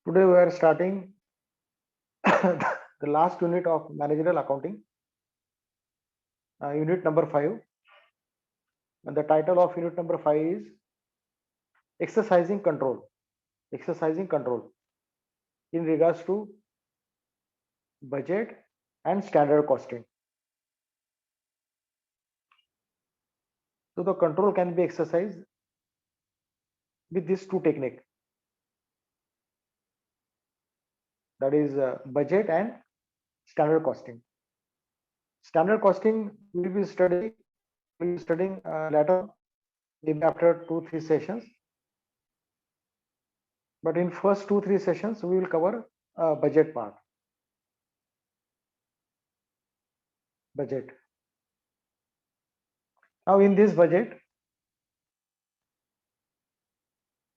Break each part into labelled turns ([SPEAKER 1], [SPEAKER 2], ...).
[SPEAKER 1] Today we are starting the last unit of managerial accounting, unit number 5. And the title of unit number 5 is exercising control. Exercising control in regards to budget and standard costing. So the control can be exercised with these two techniques, that is budget and standard costing. Standard costing we will be studying later, maybe after 2-3 sessions. But in first 2-3 sessions we will cover budget part. Budget. Now in this budget,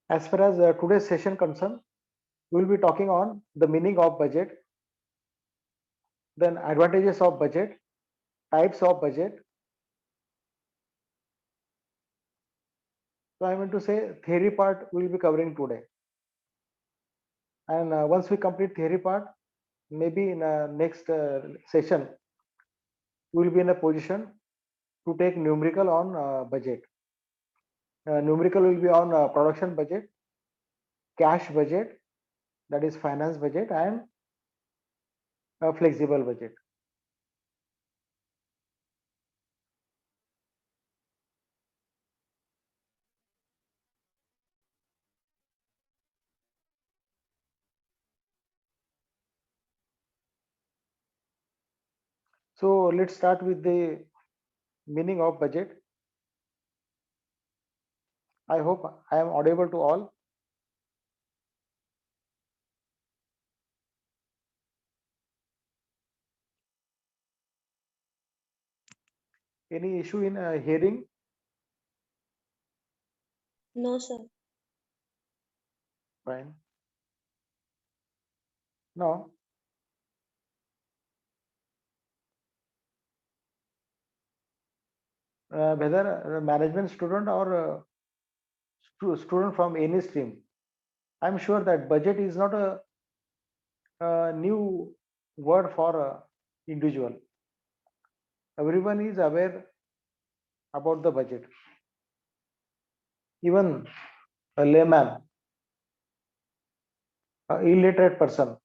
[SPEAKER 1] as far as today's session concerned, we will be talking on the meaning of budget, then advantages of budget, types of budget. So I mean to say theory part we will be covering today. And once we complete theory part, maybe in next session, we will be in a position to take numerical on budget. Numerical will be on production budget, cash budget, that is finance budget, and flexible budget. So let's start with the meaning of budget. I hope I am audible to all. Any issue in hearing?
[SPEAKER 2] No, sir.
[SPEAKER 1] Fine. Now, whether a management student or student from any stream, I'm sure that budget is not a new word for individual. Everyone is aware about the budget. Even a layman, an illiterate person,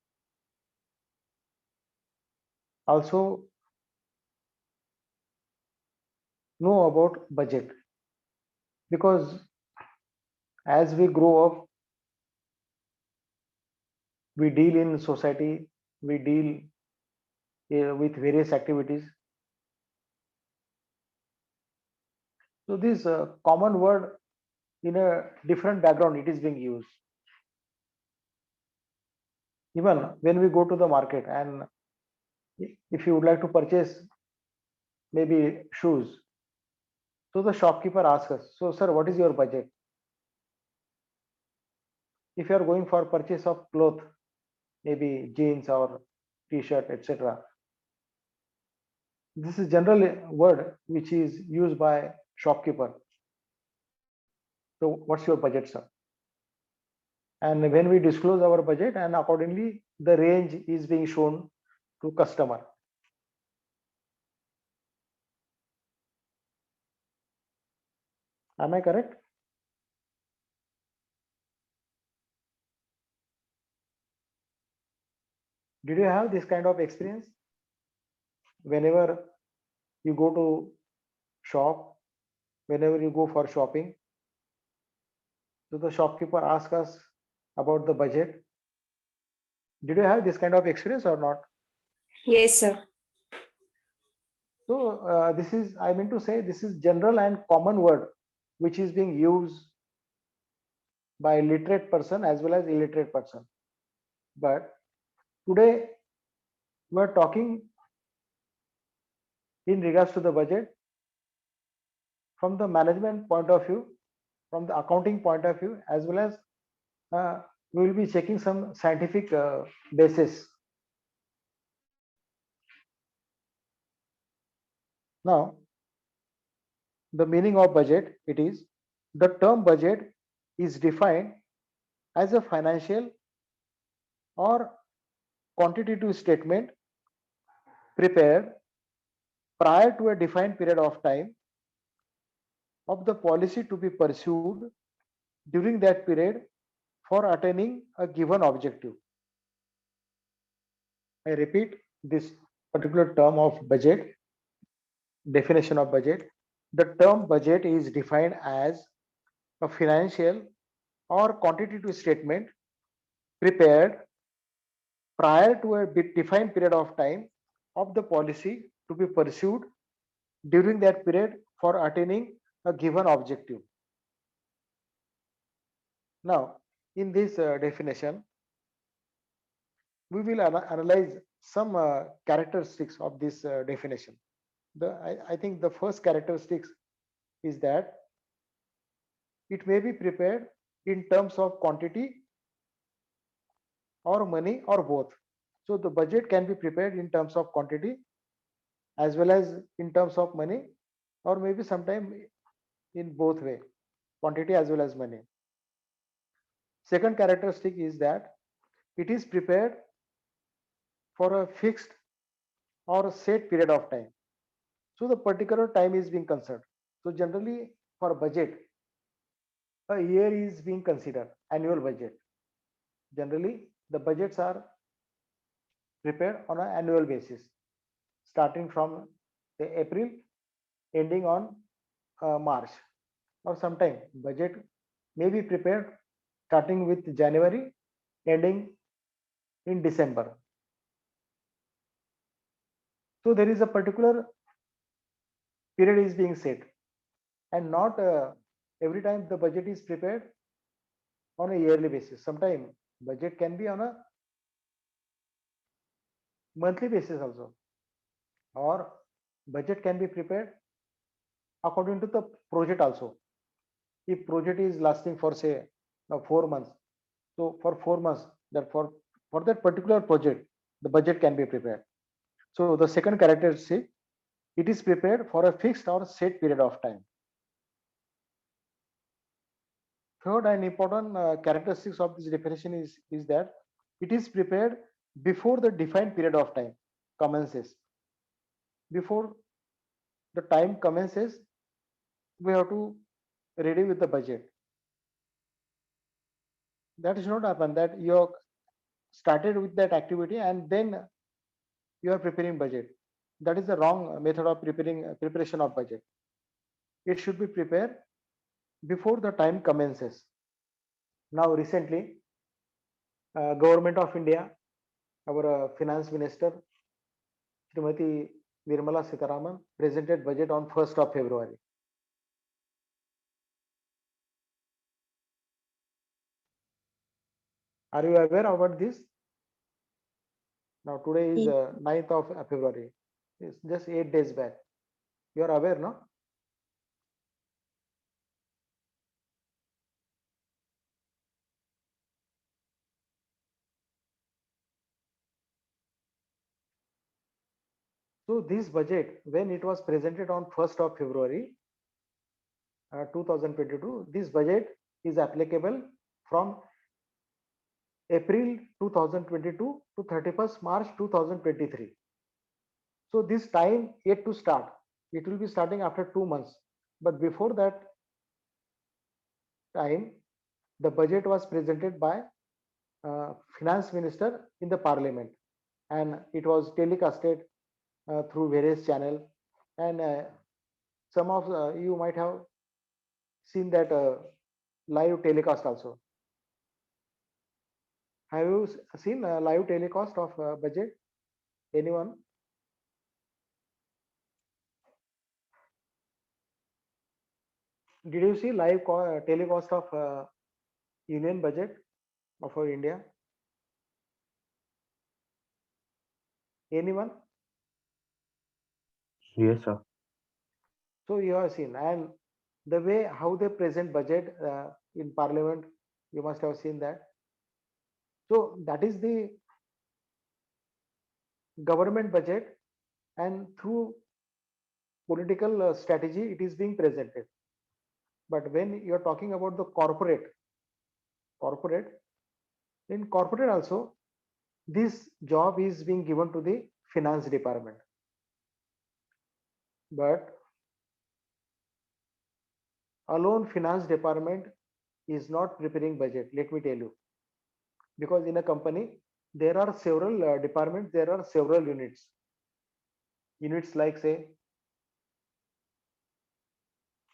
[SPEAKER 1] also know about budget, because as we grow up, we deal in society, we deal with various activities. So this common word in a different background, it is being used. Even when we go to the market, and if you would like to purchase maybe shoes, so the shopkeeper asks us, so sir, what is your budget? If you are going for purchase of cloth, maybe jeans or t-shirt, etc., this is general word which is used by shopkeeper. So what's your budget, sir? And when we disclose our budget, and accordingly the range is being shown to customer. Am I correct? Did you have this kind of experience? Whenever you go to shop, whenever you go for shopping, so the shopkeeper asks us about the budget. Did you have this kind of experience or not?
[SPEAKER 2] Yes, sir.
[SPEAKER 1] So this is, I mean to say, this is general and common word which is being used by literate person as well as illiterate person. But today we are talking in regards to the budget from the management point of view, from the accounting point of view, as well as we will be checking some scientific basis. Now, the meaning of budget, it is the term budget is defined as a financial or quantitative statement prepared prior to a defined period of time of the policy to be pursued during that period for attaining a given objective. I repeat this particular term of budget, definition of budget. The term budget is defined as a financial or quantitative statement prepared prior to a defined period of time of the policy to be pursued during that period for attaining a given objective. Now, in this definition, we will analyze some characteristics of this definition. I think the first characteristics is that it may be prepared in terms of quantity or money or both. So the budget can be prepared in terms of quantity as well as in terms of money, or maybe sometime in both way, quantity as well as money. Second characteristic is that it is prepared for a fixed or a set period of time. So the particular time is being considered. So generally for budget, a year is being considered, annual budget. Generally, the budgets are prepared on an annual basis, starting from say, April, ending on March, or sometime budget may be prepared starting with January, ending in December. So there is a particular period is being set, and not every time the budget is prepared on a yearly basis. Sometimes budget can be on a monthly basis also, or budget can be prepared according to the project also. If project is lasting for say 4 months, so for 4 months, therefore for that particular project, the budget can be prepared. So the second characteristic, it is prepared for a fixed or set period of time. Third and important characteristics of this definition is that it is prepared before the defined period of time commences. Before the time commences, we have to ready with the budget. That is not happen that you have started with that activity and then you are preparing budget. That is the wrong method of preparation of budget. It should be prepared before the time commences. Now recently, Government of India, our Finance Minister, Srimati Nirmala Sitharaman, presented budget on 1st of February. Are you aware about this? Now today is 9th of February. It's just 8 days back. You are aware, no? So this budget, when it was presented on 1st of February 2022, this budget is applicable from April 2022 to 31st March 2023. So this time yet to start. It will be starting after 2 months. But before that time, the budget was presented by Finance Minister in the Parliament, and it was telecasted through various channels. And some of you might have seen that live telecast also. Have you seen a live telecast of budget? Anyone? Did you see live telecast of Union budget of our India? Anyone?
[SPEAKER 3] Yes, sir.
[SPEAKER 1] So you have seen, and the way how they present budget in Parliament, you must have seen that. So that is the government budget, and through political strategy, it is being presented. But when you are talking about the corporate, in corporate also, this job is being given to the finance department. But alone finance department is not preparing budget, let me tell you, because in a company there are several departments, there are several units like say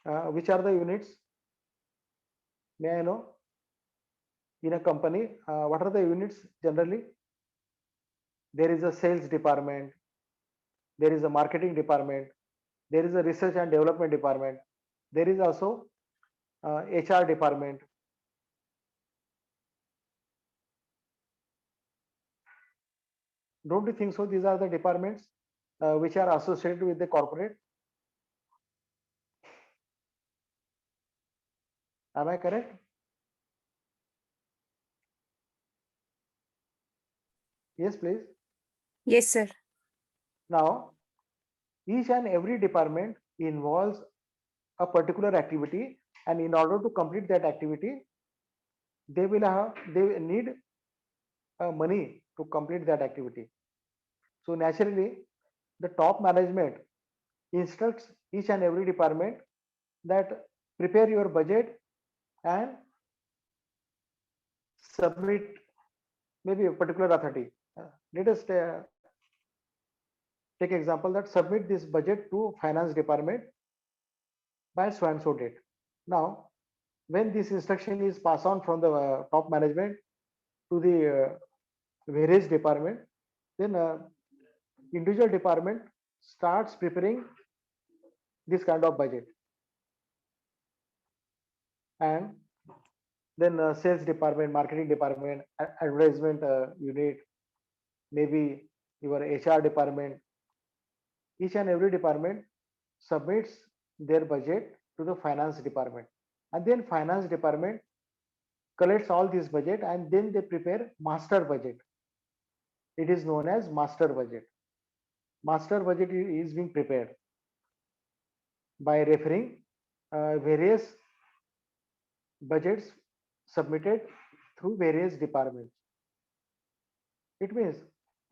[SPEAKER 1] which are the units, may I know, in a company what are the units generally? There is a sales department, there is a marketing department, there is a research and development department, there is also HR department. Don't you think so? These are the departments which are associated with the corporate. Am I correct? Yes, please.
[SPEAKER 2] Yes, sir.
[SPEAKER 1] Now, each and every department involves a particular activity, and in order to complete that activity, they need money to complete that activity. So naturally, the top management instructs each and every department that prepare your budget and submit maybe a particular authority. Let us take example that submit this budget to finance department by so and so date. Now, when this instruction is passed on from the top management to the various department, then individual department starts preparing this kind of budget, and then sales department, marketing department, advertisement unit, maybe your HR department, each and every department submits their budget to the finance department, and then finance department collects all this budget and then they prepare master budget. It is known as master budget. Master budget is being prepared by referring various budgets submitted through various departments. It means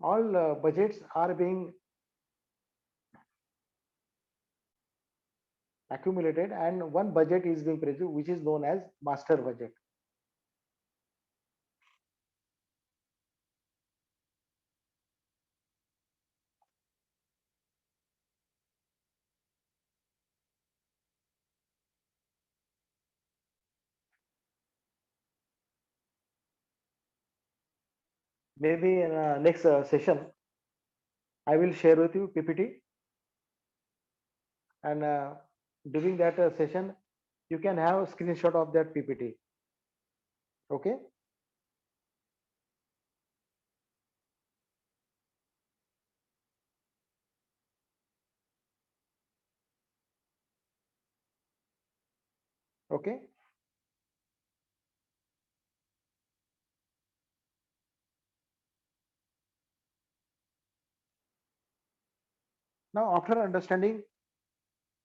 [SPEAKER 1] all budgets are being accumulated and one budget is being produced, which is known as master budget. Maybe in next session, I will share with you PPT, and during that session, you can have a screenshot of that PPT. Okay. Okay. Now, after understanding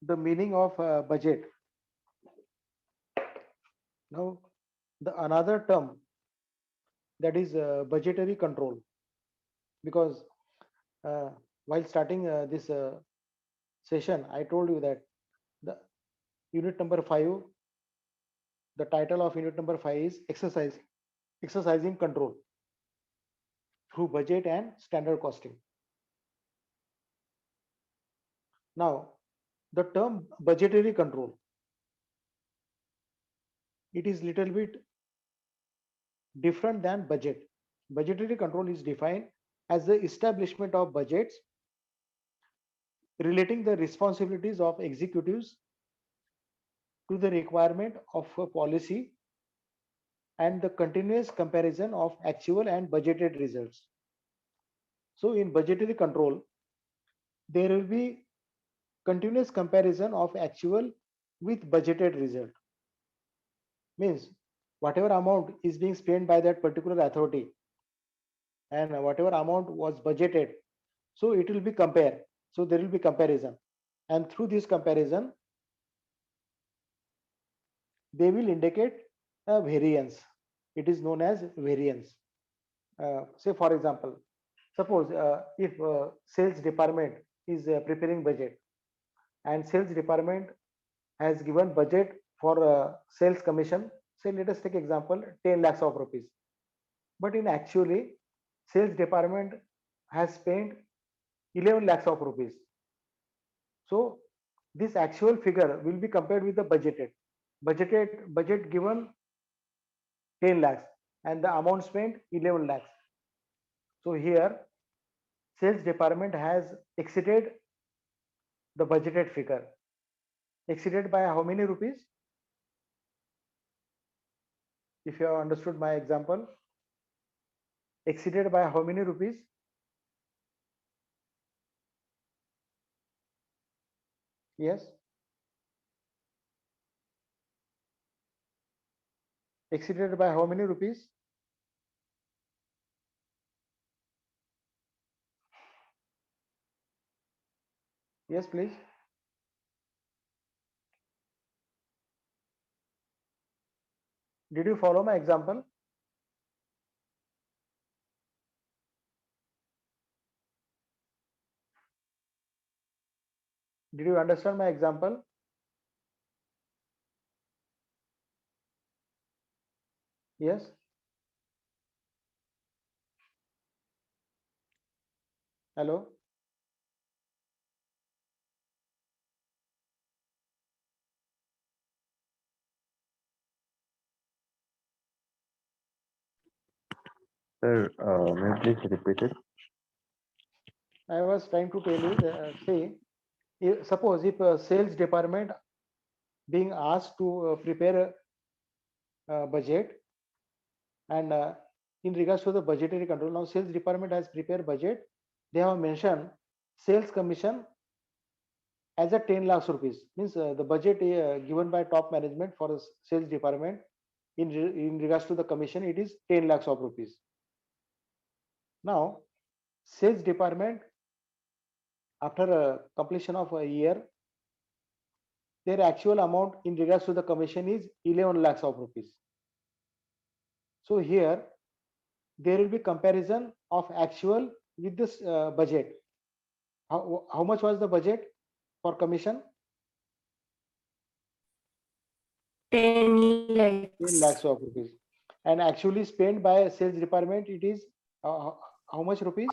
[SPEAKER 1] the meaning of budget, now the another term, that is budgetary control, because uh, while starting this session, I told you that the unit number 5, the title of unit number 5 is exercising control through budget and standard costing. Now, the term budgetary control, it is little bit different than budget. Budgetary control is defined as the establishment of budgets relating the responsibilities of executives to the requirement of a policy and the continuous comparison of actual and budgeted results. So in budgetary control, there will be continuous comparison of actual with budgeted result. Means whatever amount is being spent by that particular authority and whatever amount was budgeted, so it will be compared. So there will be comparison, and through this comparison, they will indicate a variance. It is known as variance. say for example, suppose if sales department is preparing budget and sales department has given budget for sales commission, say let us take example 10 lakhs of rupees, but in actually sales department has spent 11 lakhs of rupees. So this actual figure will be compared with the budget given 10 lakhs and the amount spent 11 lakhs. So here sales department has exceeded the budgeted figure. Exceeded by how many rupees? If you have understood my example, exceeded by how many rupees? Yes. Exceeded by how many rupees? Yes, please. Did you follow my example? Did you understand my example? Yes. Hello.
[SPEAKER 3] Sir, may you please repeat it?
[SPEAKER 1] I was trying to tell you that, say, suppose if sales department being asked to prepare a budget and in regards to the budgetary control, now sales department has prepared budget. They have mentioned sales commission as a 10 lakhs rupees, means the budget given by top management for the sales department in regards to the commission, it is 10 lakhs of rupees. Now sales department after completion of a year, their actual amount in regards to the commission is 11 lakhs of rupees. So here there will be comparison of actual with this budget. How much was the budget for commission?
[SPEAKER 2] 10
[SPEAKER 1] 10
[SPEAKER 2] lakhs.
[SPEAKER 1] lakhs of rupees. And actually spent by sales department, it is how much rupees?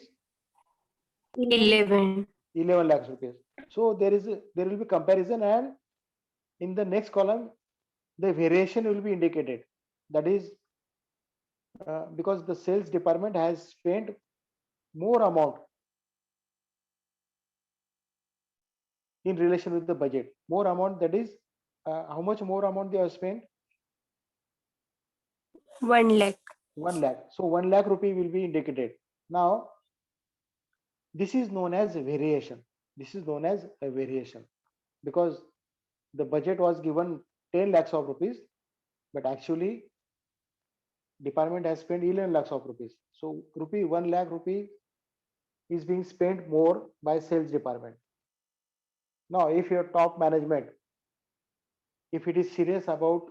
[SPEAKER 2] 11.
[SPEAKER 1] 11 lakhs rupees. So there will be comparison, and in the next column the variation will be indicated. That is because the sales department has spent more amount in relation with the budget. More amount, that is how much more amount they have spent?
[SPEAKER 2] 1 lakh.
[SPEAKER 1] 1 lakh. So 1 lakh rupee will be indicated. Now this is known as variation. This is known as a variation because the budget was given 10 lakhs of rupees, but actually department has spent 11 lakhs of rupees. So 1 lakh rupee is being spent more by sales department. Now if your top management, if it is serious about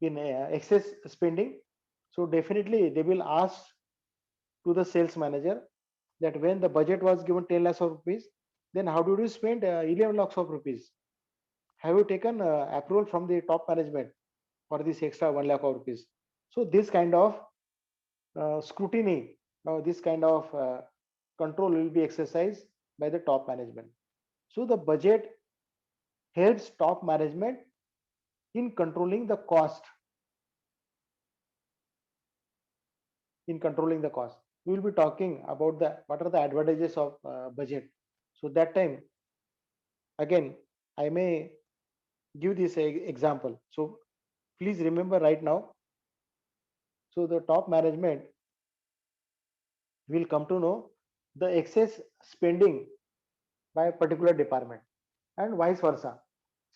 [SPEAKER 1] in excess spending, so definitely they will ask to the sales manager that when the budget was given 10 lakhs of rupees, then how did you spend 11 lakhs of rupees? Have you taken approval from the top management for this extra 1 lakh of rupees? So this kind of scrutiny, this kind of control will be exercised by the top management. So the budget helps top management in controlling the cost. In controlling the cost, we will be talking about the what are the advantages of budget. So that time again I may give this example. So please remember right now. So the top management will come to know the excess spending by a particular department and vice versa.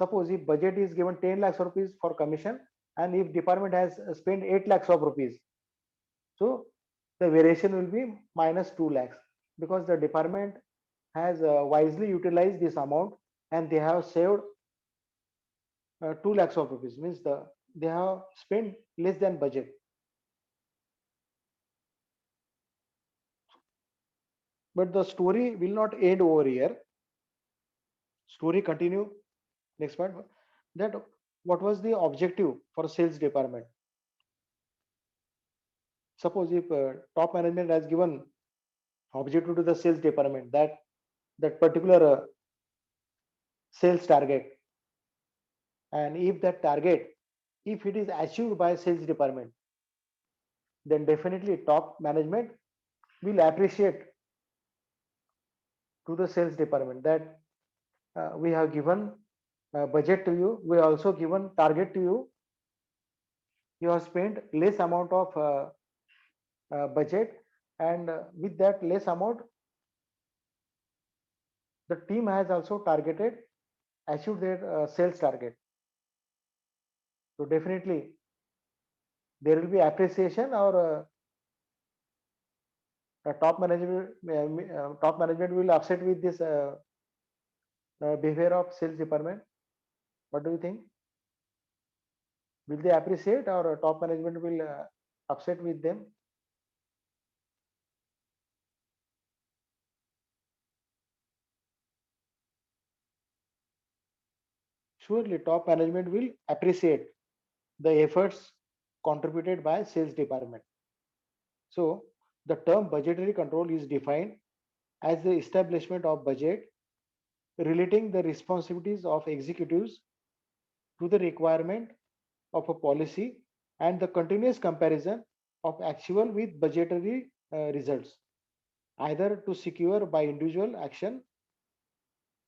[SPEAKER 1] Suppose if budget is given 10 lakhs rupees for commission and if department has spent 8 lakhs of rupees, so the variation will be minus 2 lakhs because the department has wisely utilized this amount and they have saved 2 lakhs of rupees, means they have spent less than budget. But the story will not end over here. Story continue. Next part. That what was the objective for sales department? Suppose if top management has given objective to the sales department, that particular sales target, and if that target, if it is achieved by sales department, then definitely top management will appreciate to the sales department that we have given budget to you, we also given target to you, you have spent less amount of budget, and with that less amount the team has also targeted achieved their sales target. So definitely there will be appreciation, or top management will upset with this behavior of sales department. What do you think? Will they appreciate, or top management will upset with them? Surely top management will appreciate the efforts contributed by sales department. So the term budgetary control is defined as the establishment of budget relating the responsibilities of executives to the requirement of a policy and the continuous comparison of actual with budgetary results, either to secure by individual action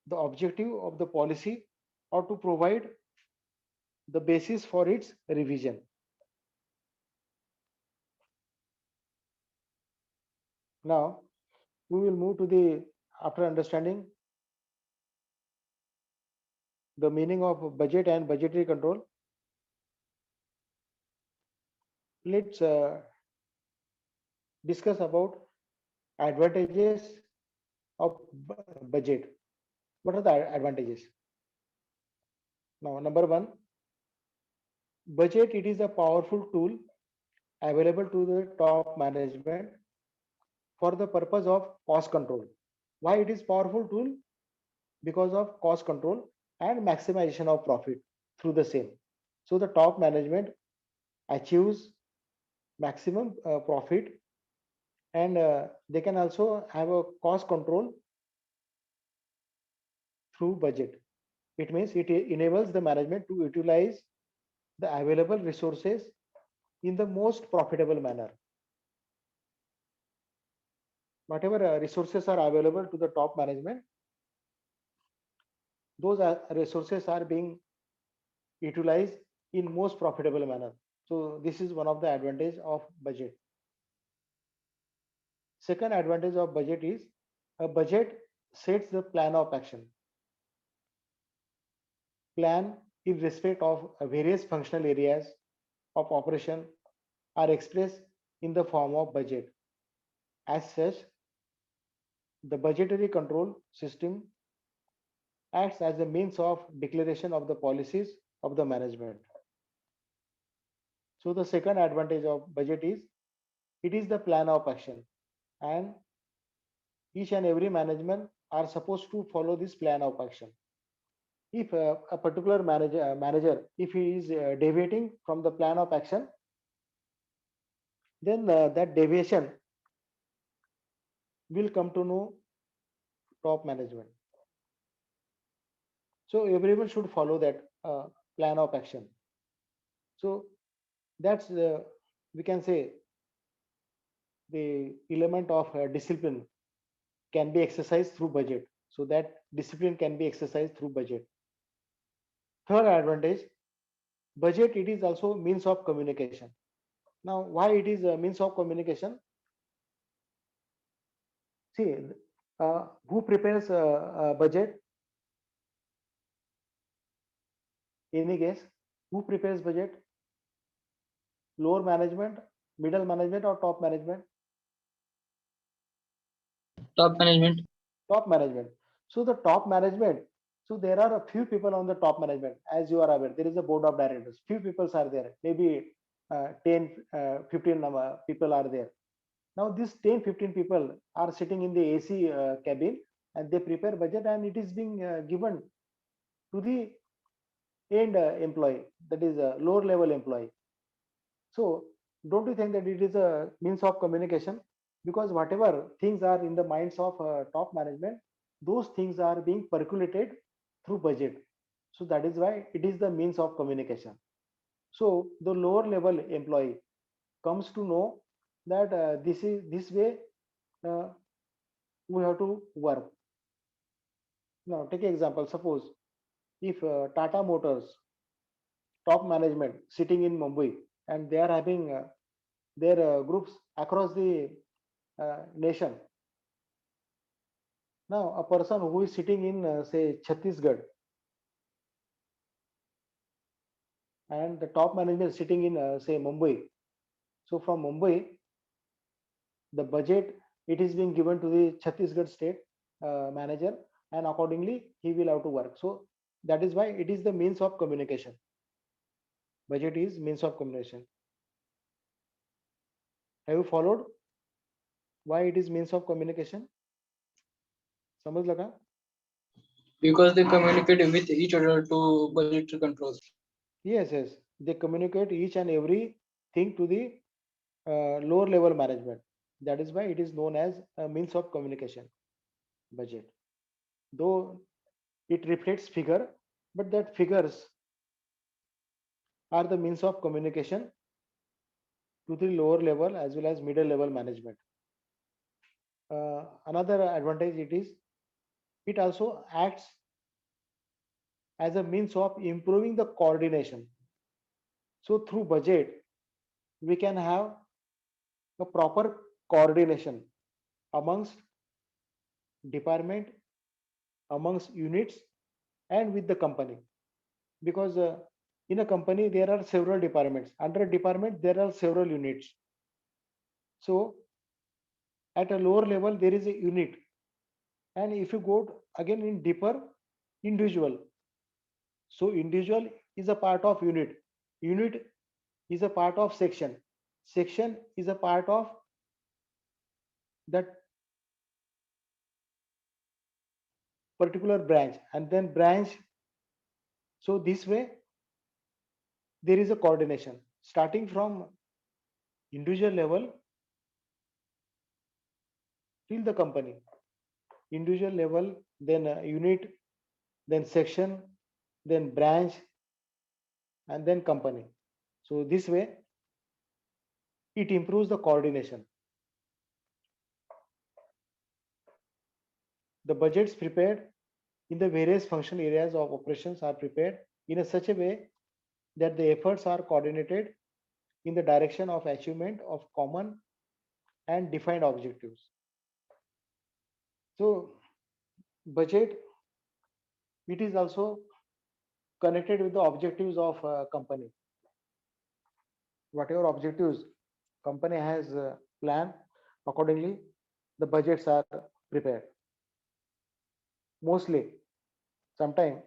[SPEAKER 1] the objective of the policy or to provide the basis for its revision. Now we will move to the, after understanding the meaning of budget and budgetary control, let's discuss about advantages of budget. What are the advantages? Now, number one, budget, it is a powerful tool available to the top management for the purpose of cost control. Why it is powerful tool? Because of cost control and maximization of profit through the same. So the top management achieves maximum profit, and they can also have a cost control through budget. It means it enables the management to utilize the available resources in the most profitable manner. Whatever resources are available to the top management, those resources are being utilized in most profitable manner. So this is one of the advantage of budget. Second advantage of budget is a budget sets the plan of action. Plan in respect of various functional areas of operation are expressed in the form of budget. As such, the budgetary control system acts as a means of declaration of the policies of the management. So the second advantage of budget is it is the plan of action, and each and every management are supposed to follow this plan of action. If a particular manager, if he is deviating from the plan of action, then that deviation will come to know top management. So everyone should follow that plan of action. So that's we can say the element of discipline can be exercised through budget. So that discipline can be exercised through budget. Third advantage, budget, it is also means of communication. Now, why it is a means of communication? See, who prepares a budget? Any guess? Who prepares budget? Lower management, middle management, or top management?
[SPEAKER 4] Top management.
[SPEAKER 1] Top management. So the top management, so there are a few people on the top management. As you are aware, there is a board of directors. Few people are there. Maybe 10, 15 people are there. Now these 10-15 people are sitting in the AC cabin, and they prepare budget, and it is being given to the end employee, that is a lower level employee. So don't you think that it is a means of communication? Because whatever things are in the minds of top management, those things are being percolated through budget. So that is why it is the means of communication. So the lower level employee comes to know that this is this way uh, we have to work. Now take an example. Suppose if Tata Motors top management sitting in Mumbai, and they are having their groups across the nation. Now, a person who is sitting in, say, Chhattisgarh, and the top management is sitting in, say, Mumbai. So, from Mumbai, the budget it is being given to the Chhattisgarh state manager, and accordingly he will have to work. So, that is why it is the means of communication. Budget is means of communication. Have you followed why it is means of communication? समझ लगा?
[SPEAKER 4] Because they communicate with each other to budgetary controls.
[SPEAKER 1] Yes, yes. They communicate each and every thing to the lower level management. That is why it is known as a means of communication, budget. Though it reflects figure, but that figures are the means of communication to the lower level as well as middle level management. Another advantage it is, it also acts as a means of improving the coordination. So through budget, we can have a proper coordination amongst department, amongst units, and with the company. Because in a company there are several departments. Under a department there are several units. So at a lower level there is a unit, and if you go again in deeper, individual. So individual is a part of unit. Unit is a part of section. Section is a part of that particular branch, and then branch. So this way there is a coordination starting from individual level till the company. Individual level, then unit, then section, then branch, and then company. So this way it improves the coordination. The budgets prepared in the various functional areas of operations are prepared in a such a way that the efforts are coordinated in the direction of achievement of common and defined objectives. So budget, it is also connected with the objectives of company. Whatever objectives company has planned, accordingly the budgets are prepared. Mostly, sometime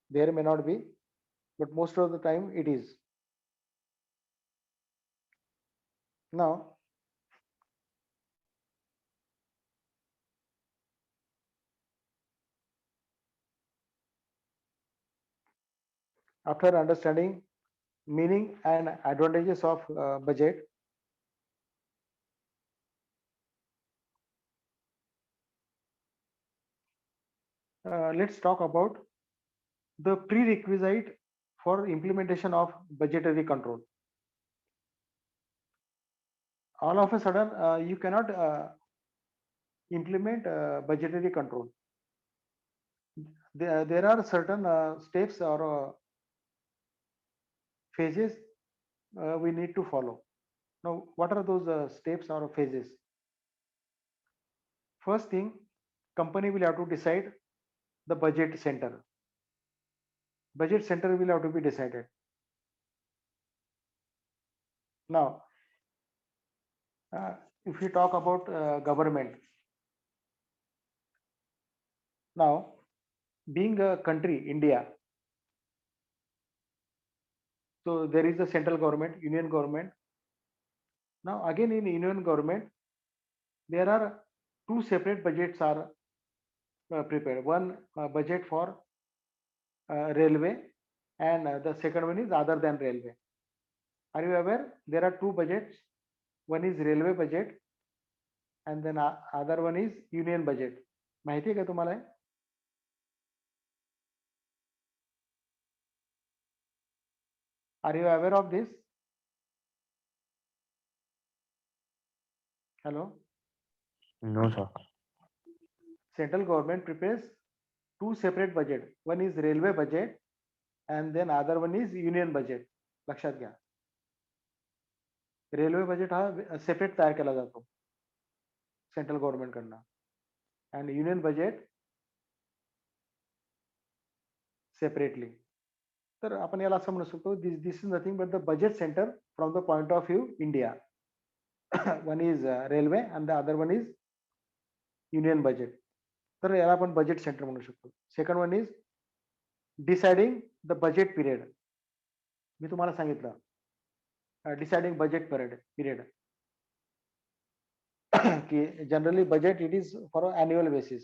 [SPEAKER 1] there may not be, but most of the time it is. Now after understanding meaning and advantages of budget, let's talk about the prerequisite for implementation of budgetary control. All of a sudden you cannot implement budgetary control. There are certain steps or phases we need to follow. Now what are those steps or phases? First thing, company will have to decide the budget center. Budget center will have to be decided. Now if we talk about government, now being a country India, so there is a central government, union government, Now again in Union government, there are two separate budgets are prepared. One budget for railway, and the second one is other than railway. Are you aware? There are two budgets. One is railway budget, and then other one is union budget. माहिती आहे का तुम्हाला हे? Are you aware of this? Hello.
[SPEAKER 3] No, sir.
[SPEAKER 1] Central government prepares two separate budget. One is railway budget, and then other one is union budget. लक्षात घ्या. Railway budget हा separate तयार केला जातो सेंट्रल गव्हर्नमेंट कडनं, and union budget separately. तर आपण याला असं म्हणू शकतो, this is nothing but the budget center from the point of view India. One is railway and the other one is union budget. तर याला आपण budget center म्हणू शकतो. Second one is deciding the budget period. मी तुम्हाला सांगितलं deciding budget period की generally budget it is for annual basis,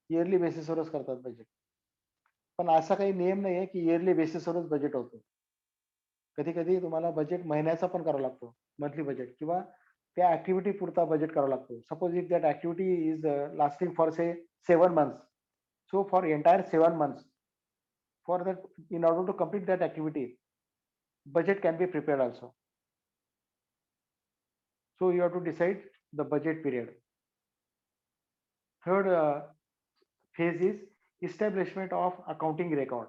[SPEAKER 1] yearly बेसिसवरच करतात बजेट. पण असा काही नियम नाही आहे की इयरली बेसिसवरच बजेट होतो. कधी कधी तुम्हाला बजेट महिन्याचा पण करावा लागतो, मंथली बजेट, किंवा त्या ऍक्टिव्हिटी पुरता बजेट करावा लागतो. Suppose if that activity is lasting for से 7 months, so for entire 7 months, for that, in order to complete that activity, budget can be prepared also. So you have to decide the budget period. Third phase is establishment of accounting record.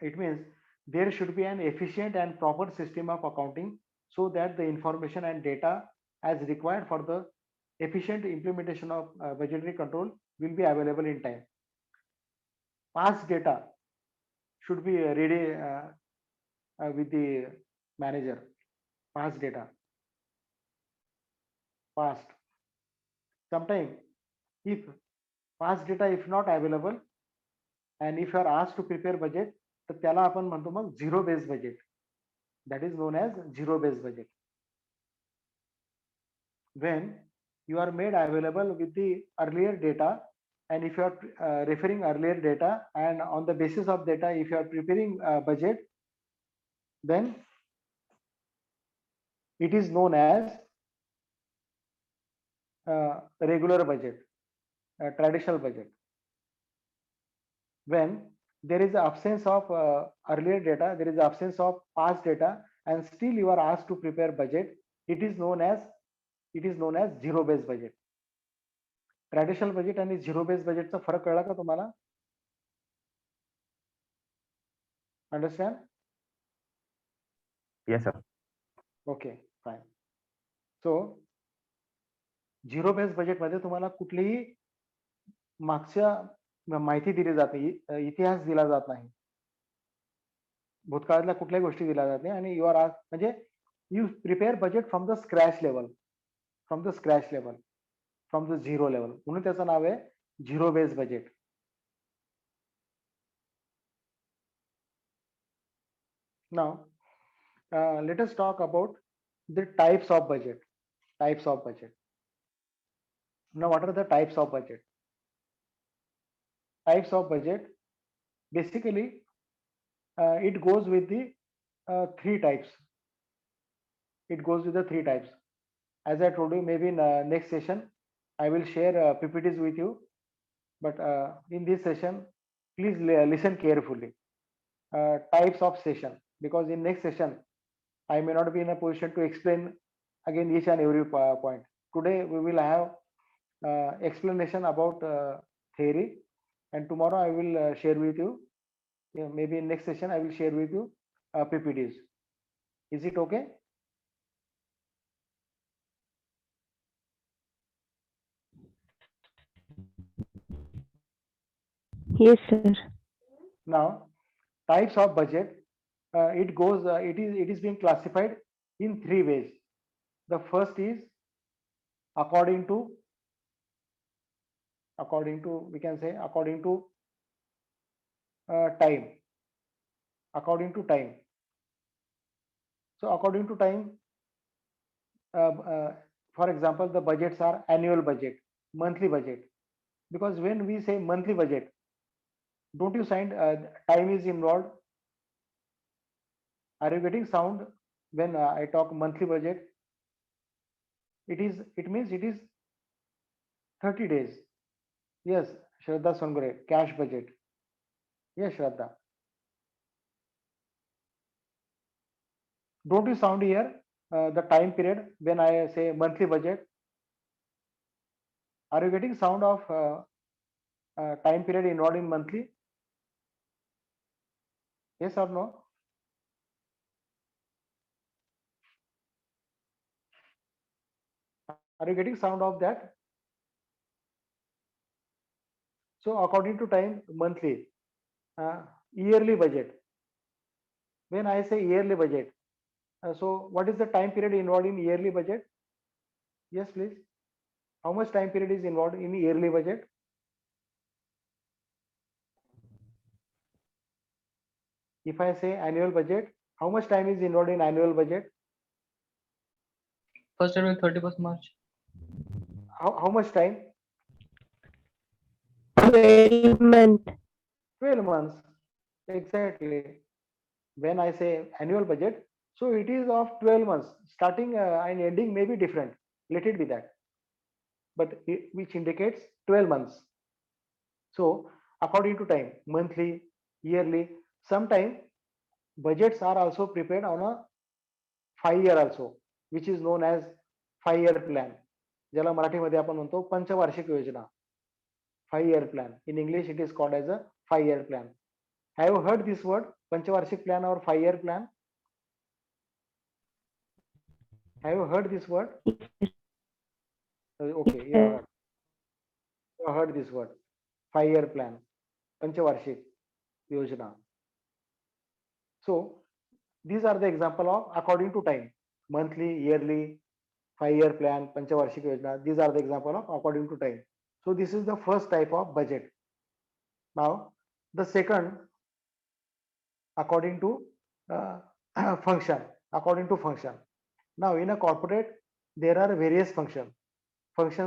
[SPEAKER 1] It means there should be an efficient and proper system of accounting so that the information and data as required for the efficient implementation of budgetary control will be available in time. Past data should be ready with the manager. Past data. Past. Sometimes if past data if not available and if you are asked to prepare budget, तर त्याला आपण म्हणतो मग zero base budget. That is known as zero based budget. When you are made available with the earlier data, and if you are referring earlier data, and on the basis of data, if you are preparing a budget, then it is known as regular budget, traditional budget. When there is absence of earlier data, there is absence of past data, and still you are asked to prepare budget, it is known as zero based budget. Traditional budget आणि zero base बजेटचा फरक कळला का तुम्हाला? Understand?
[SPEAKER 3] Yes, sir.
[SPEAKER 1] Okay, fine. So zero base budget मध्ये तुम्हाला कुठलीही मागच्या माहिती दिली जात नाही, इतिहास दिला जात नाही, भूतकाळातल्या कुठल्याही गोष्टी दिल्या जात नाही, आणि म्हणजे you prepare budget from the scratch level, from the zero level, म्हणून त्याचं नाव आहे zero base budget. Now let us talk about the types of budget. Now what are the types of budget? Types of budget, basically it goes with the three types. As I told you, maybe in next session I will share PPTs with you, but in this session please listen carefully. Types of session, because in next session I may not be in a position to explain again each and every point. Today we will have explanation about theory, and tomorrow I will share with you, maybe in next session I will share with you PPTs. Is it okay?
[SPEAKER 2] Yes, sir.
[SPEAKER 1] Now types of budget, it is being classified in three ways. The first is according to we can say according to time. So according to time, for example, the budgets are annual budget, monthly budget, because when we say monthly budget, don't you find time is involved? Are you getting sound when I talk monthly budget? It means it is 30 days. Yes, Shraddha Songore, cash budget. Yes, Shraddha. Don't you sound here the time period when I say monthly budget? Are you getting sound of time period involved in monthly? Yes or no? Are you getting sound of that? So according to time, monthly, yearly budget. When I say yearly budget, so what is the time period involved in yearly budget? Yes, please. How much time period is involved in yearly budget? If I say annual budget, how much time is involved in annual budget?
[SPEAKER 4] First January 31st March.
[SPEAKER 1] How much time?
[SPEAKER 2] 12 month.
[SPEAKER 1] 12 months. Exactly. When I say annual budget, so it is of 12 months. Starting and ending may be different. Let it be that. But which indicates 12 months. So according to time, monthly, yearly, sometime budgets are also prepared on a 5 year also, which is known as 5 year plan. ज्याला मराठीमध्ये आपण म्हणतो पंचवार्षिक योजना. 5 year plan. In English, it is called as a 5 year plan. Have you heard this word, panchvarshik plan or 5 year plan? Have you heard this word? Okay, you have heard this word, 5 year plan, panchvarshik yojana. So these are the example of according to time, monthly, yearly, 5 year plan, panchvarshik yojana. These are the example of according to time. So this is the first type of budget. Now the second, according to function, according to function. Now in a corporate, there are various functions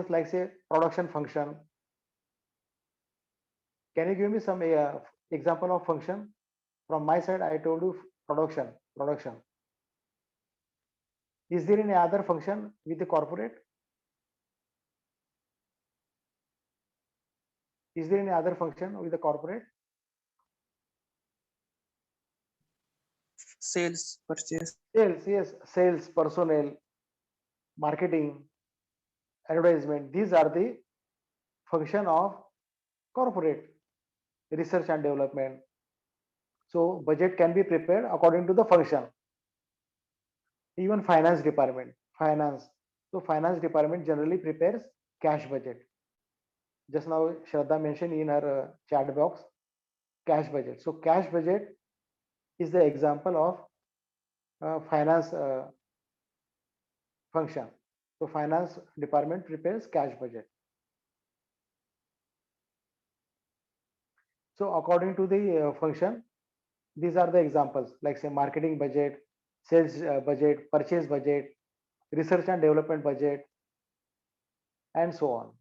[SPEAKER 1] like say production function. Can you give me some example of function? From my side, I told you production. Is there any other function with the corporate? Is there any other function with the corporate?
[SPEAKER 5] Sales, purchase.
[SPEAKER 1] Sales, yes, sales, personnel, marketing, advertisement. These are the function of corporate. Research and development. So budget can be prepared according to the function. Even finance department, finance. So finance department generally prepares cash budget. Just now Shraddha mentioned in her chat box, cash budget. So cash budget is the example of finance function. So finance department prepares cash budget. So according to the function, these are the examples like say marketing budget, sales budget, purchase budget, research and development budget, and so on.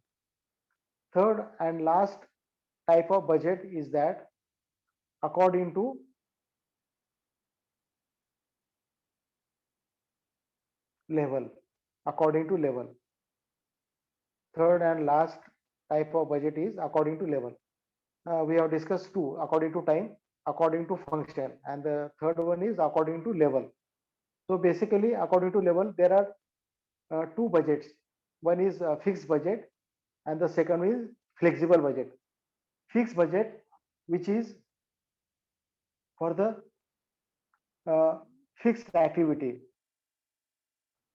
[SPEAKER 1] Third and last type of budget is that according to level. According to level. Third and last type of budget is according to level. We have discussed two, according to time, according to function, and the third one is according to level. So basically, according to level, there are two budgets. One is fixed budget, and the second is flexible budget. Fixed budget, which is for the fixed activity.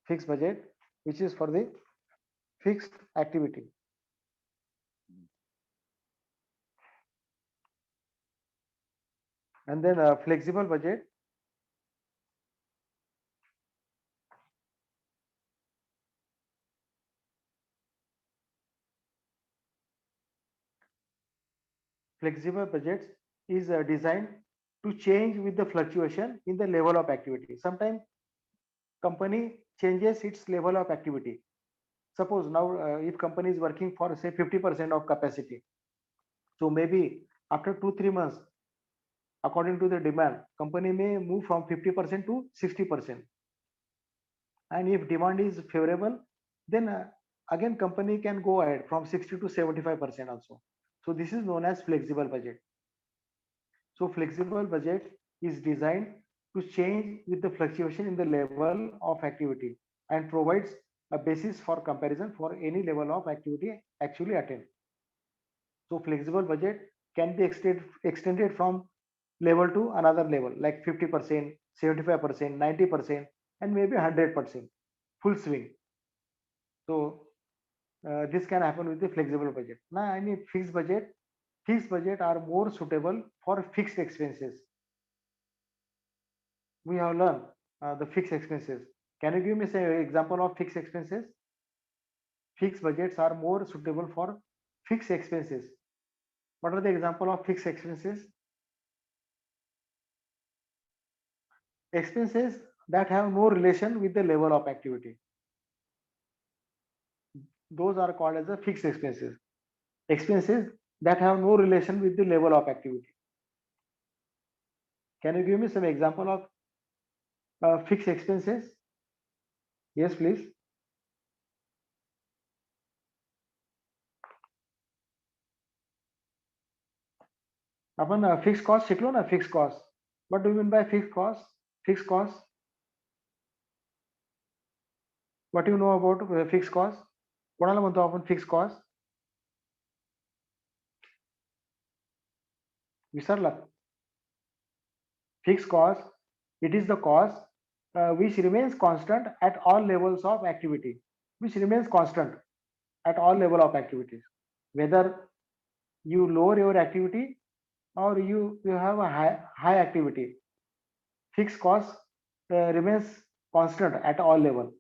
[SPEAKER 1] Fixed budget, which is for the fixed activity. And then flexible budget. Flexible budgets is designed to change with the fluctuation in the level of activity. Sometimes company changes its level of activity. Suppose now if company is working for say 50% of capacity, so maybe after 2-3 months, according to the demand, company may move from 50% to 60%. And if demand is favorable, then again company can go ahead from 60 to 75% also. So this is known as flexible budget. So flexible budget is designed to change with the fluctuation in the level of activity and provides a basis for comparison for any level of activity actually attained. So flexible budget can be extended from level to another level like 50%, 75%, 90%, and maybe 100%, full swing. So this can happen with the flexible budget. Now, any fixed budget are more suitable for fixed expenses. We have learned the fixed expenses. Can you give me say example of fixed expenses? Fixed budgets are more suitable for fixed expenses. What are the example of fixed expenses? Expenses that have no relation with the level of activity. Those are called as the fixed expenses. Expenses that have no relation with the level of activity. Can you give me some example of fixed expenses? Yes, please. आपण fix cost शिकलो ना, fix cost. What do you mean by fixed cost? Fixed cost. What do you know about fixed cost? कोणाला म्हणतो आपण fix cost? विसरला? Fixed cost, it is the cost which remains constant at all levels of activity. Which remains constant at all level of activities. Whether you lower your activity or you have a high activity, fixed cost remains constant at all level.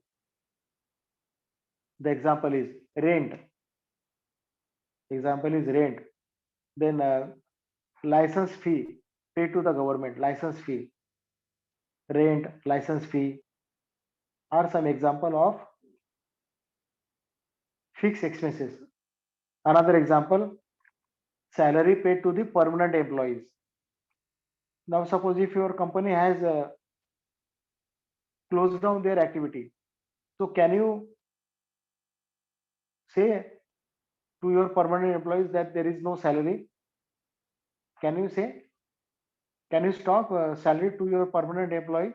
[SPEAKER 1] The example is rent. Example is rent. Then license fee paid to the government, license fee, rent, license fee are some example of fixed expenses. Another example, salary paid to the permanent employees. Now suppose if your company has closed down their activity, so can you say to your permanent employees that there is no salary? Can you say? Can you stop salary to your permanent employee?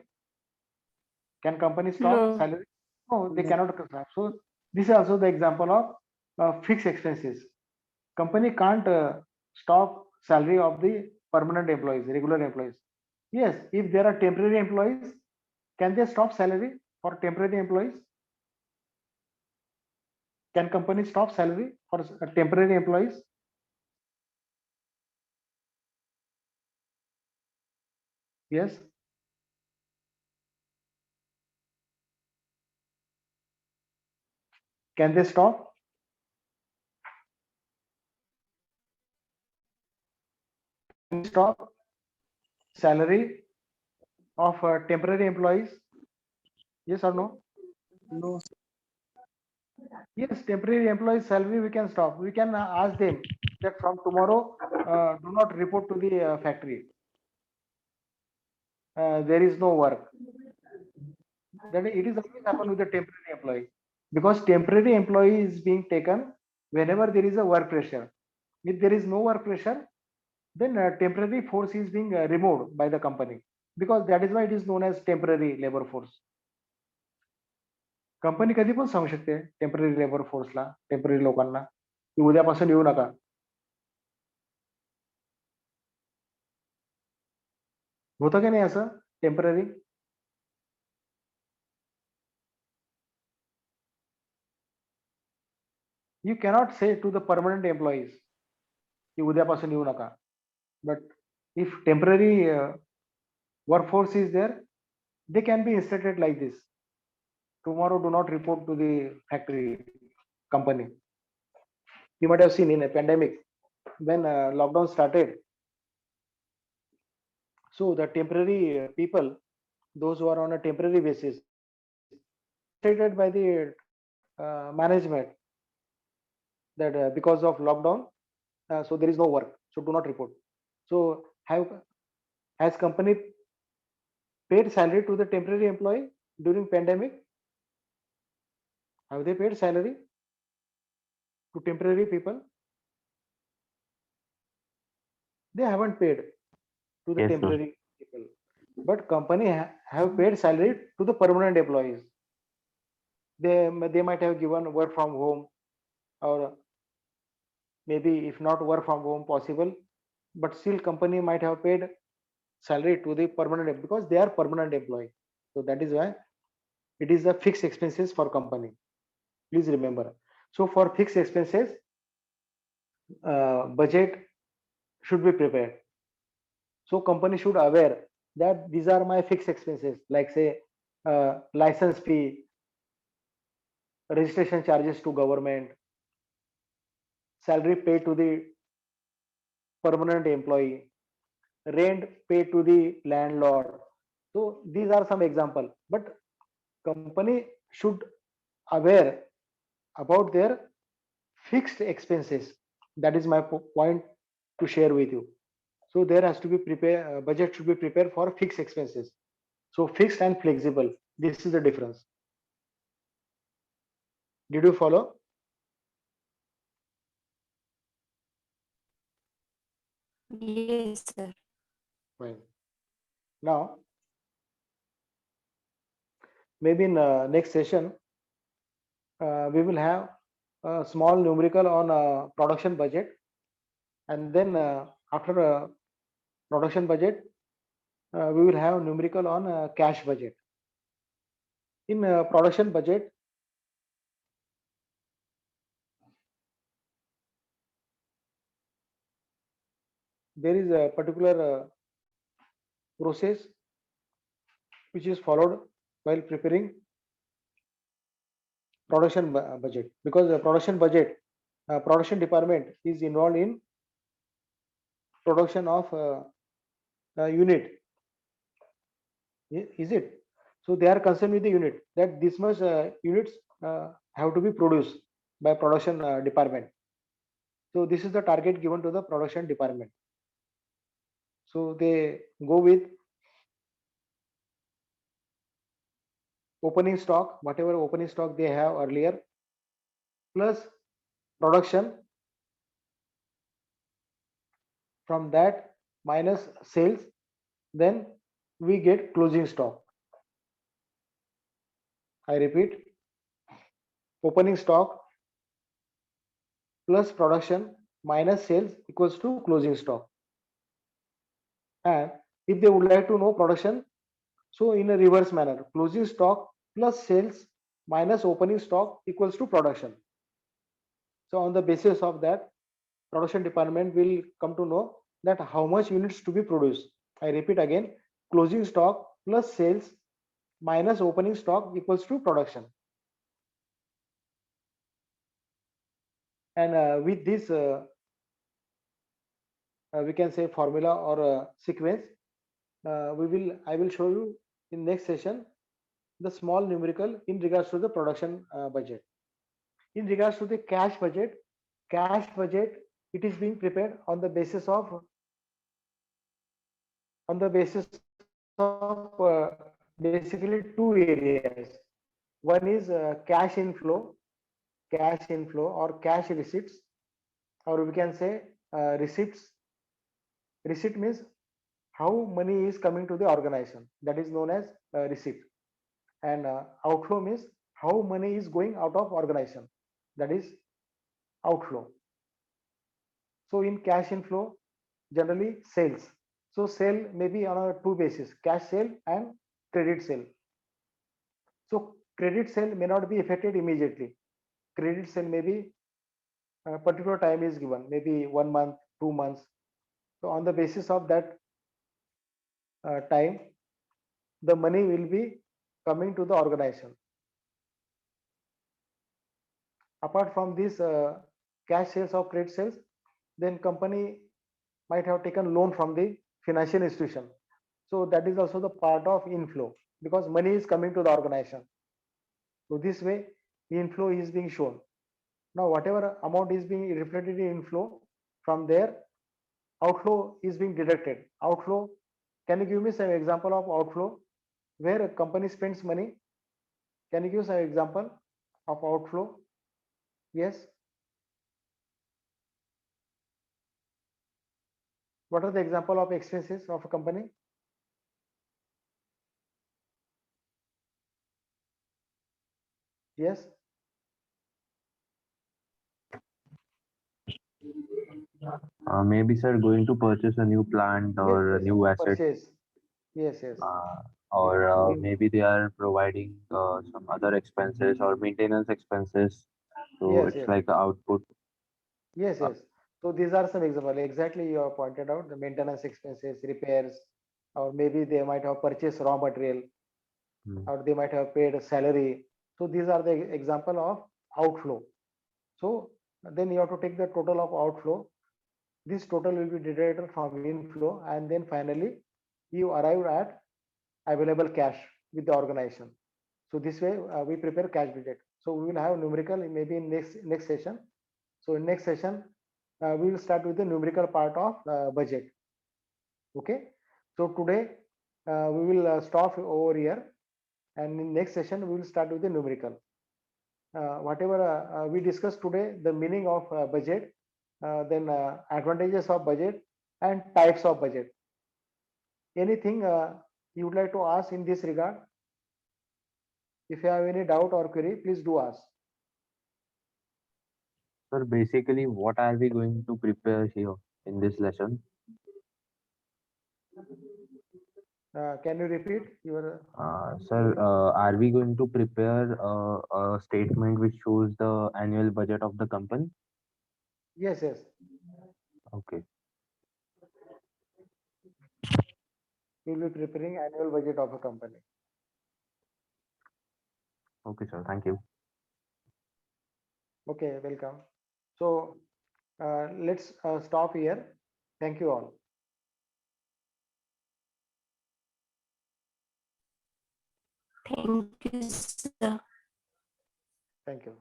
[SPEAKER 1] Can company stop
[SPEAKER 2] No.
[SPEAKER 1] salary? No, they cannot stop. So this is also the example of fixed expenses. Company can't stop salary of the permanent employees, regular employees. Yes, if there are temporary employees, can they stop salary for temporary employees? Can company stop salary for temporary employees? Yes. Can they stop? Can they stop salary of temporary employees? Yes or no?
[SPEAKER 4] No.
[SPEAKER 1] Yes, temporary employees salary we can stop. We can ask them that from tomorrow do not report to the factory. There is no work. Then it is always happen with the temporary employee, because temporary employee is being taken whenever there is a work pressure. If there is no work pressure, then temporary force is being removed by the company, because that is why it is known as temporary labor force. Company कधी पण सांगू शकते temporary labour फोर्सला, temporary लोकांना की उद्यापासून येऊ नका. होतं की नाही असं temporary? You cannot say to the permanent employees की उद्यापासून येऊ नका. But if temporary workforce is there, they can be instructed like this: tomorrow do not report to the factory company. You might have seen in a pandemic when lockdown started. So the temporary people, those who are on a temporary basis, decided by the management that because of lockdown, so there is no work, so do not report. So has company paid salary to the temporary employee during pandemic? Have they paid salary to temporary people? They haven't paid to the
[SPEAKER 3] Yes, sir.
[SPEAKER 1] temporary people, but company have paid salary to the permanent employees. They might have given work from home, or maybe if not work from home possible, but still company might have paid salary to the permanent because they are permanent employee. So that is why it is a fixed expenses for company. Please remember. So for fixed expenses, budget should be prepared. So company should aware that these are my fixed expenses, like say license fee, registration charges to government, salary paid to the permanent employee, rent paid to the landlord. So these are some example, but company should aware about their fixed expenses. That is my point to share with you. So there has to be budget should be prepared for fixed expenses. So fixed and flexible, this is the difference. Did you follow?
[SPEAKER 2] Yes, sir.
[SPEAKER 1] Fine. Now maybe in next session we will have a small numerical on production budget, and then after production budget we will have numerical on cash budget. In production budget, there is a particular process which is followed while preparing production budget, because the production budget production department is involved in production of unit. Is it? So they are concerned with the unit, that this much units have to be produced by production department. So this is the target given to the production department. So they go with opening stock, whatever opening stock they have earlier, plus production, from that minus sales, then we get closing stock. I repeat, opening stock plus production minus sales equals to closing stock. And if they would like to know production, so in a reverse manner, closing stock plus sales minus opening stock equals to production. So on the basis of that, production department will come to know that how much units to be produced. I repeat again, closing stock plus sales minus opening stock equals to production. And with this we can say formula or sequence, I will show you in next session the small numerical in regards to the production budget. In regards to the cash budget, it is being prepared on the basis of basically two areas. One is cash inflow or cash receipts, or we can say receipts. Receipt means how money is coming to the organization, that is known as receipt. And outflow means how money is going out of organization, that is outflow. So in cash inflow, generally sales. So sale may be on a two basis, cash sale and credit sale. So credit sale may not be affected immediately. Credit sale may be a particular time is given, maybe 1 month, 2 months. So on the basis of that time, the money will be coming to the organization. Apart from this cash sales or credit sales, then company might have taken loan from the financial institution. So that is also the part of inflow, because money is coming to the organization. So this way, inflow is being shown. Now, whatever amount is being reflected in inflow, from there, outflow is being deducted. Outflow, can you give me some example of outflow where a company spends money? Can you give some example of outflow? Yes. What are the example of expenses of a company? Yes.
[SPEAKER 3] Maybe sir, going to purchase a new plant
[SPEAKER 1] Yes,
[SPEAKER 3] or a
[SPEAKER 1] yes,
[SPEAKER 3] new asset,
[SPEAKER 1] purchase. Yes, yes.
[SPEAKER 3] or
[SPEAKER 1] New-
[SPEAKER 3] maybe they are providing some other expenses or maintenance expenses. So
[SPEAKER 1] Yes,
[SPEAKER 3] it's
[SPEAKER 1] yes,
[SPEAKER 3] like a output.
[SPEAKER 1] yes,
[SPEAKER 3] Uh,
[SPEAKER 1] yes. So these are some example. Exactly, you have pointed out the maintenance expenses, repairs, or maybe they might have purchased raw material,
[SPEAKER 3] hmm.
[SPEAKER 1] or they might have paid a salary. So these are the example of outflow. So then you have to take the total of outflow. This total will be deducted from inflow, and then finally you arrive at available cash with the organization. So this way we prepare cash budget. So we will have numerical maybe in next session. So in next session we will start with the numerical part of budget. Okay. So today we will stop over here, and in next session we will start with the numerical. Whatever we discussed today, the meaning of budget, then advantages of budget and types of budget. Anything you would like to ask in this regard? If you have any doubt or query, please do ask.
[SPEAKER 3] Sir, basically, what are we going to prepare here in this lesson?
[SPEAKER 1] Can you repeat your?
[SPEAKER 3] Sir, are we going to prepare a statement which shows the annual budget of the company?
[SPEAKER 1] Yes, yes.
[SPEAKER 3] Okay.
[SPEAKER 1] We will be preparing annual budget of a company.
[SPEAKER 3] Okay, sir. Thank you.
[SPEAKER 1] Okay, welcome. So let's stop here. Thank you all.
[SPEAKER 2] Thank you, sir.
[SPEAKER 1] Thank you.